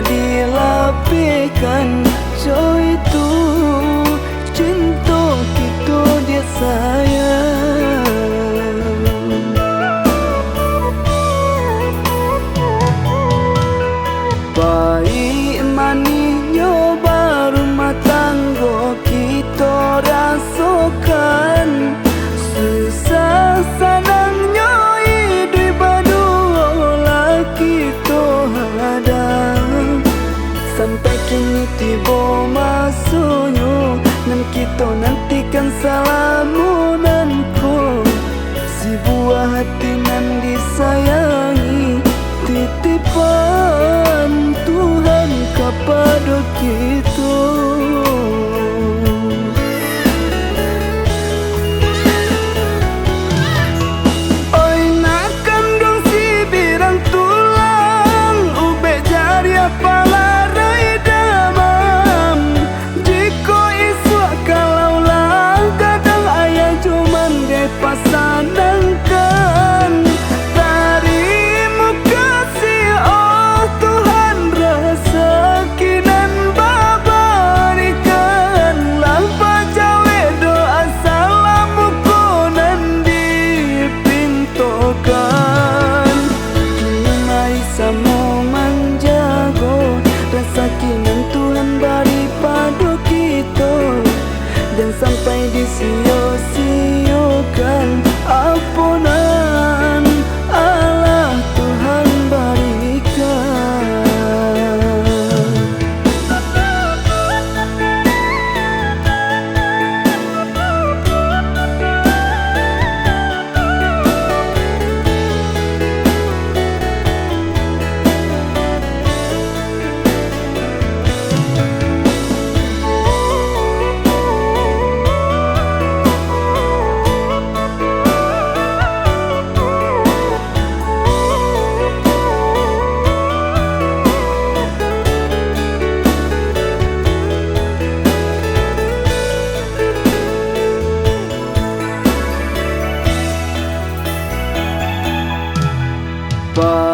dilapihkan. Jo itu cinta kita dia sayang. Baik manisnya baru rumah tangga kita rasakan. Susah senangnya hidup berdua lah kita hadang. Sampai kini tiba masanya dan kita nantikan salamunanku. Si buah hati nan disayangi, titipan Tuhan kepada kita. Oi nak kandung si birang tulang, ubek jari apa larai damam. Jika iswak kalau lah kadang ayah cuman dia pasanangkan. Terima kasih oh Tuhan, rezeki nan babarikan. Lampa jawe doa salamuku nan dipintokan. Kini mari sama menjaga rezeki nan Tuhan beri pada kita, dan sampai disia-siakan ampunan Allah Tuhan berikan. Bye.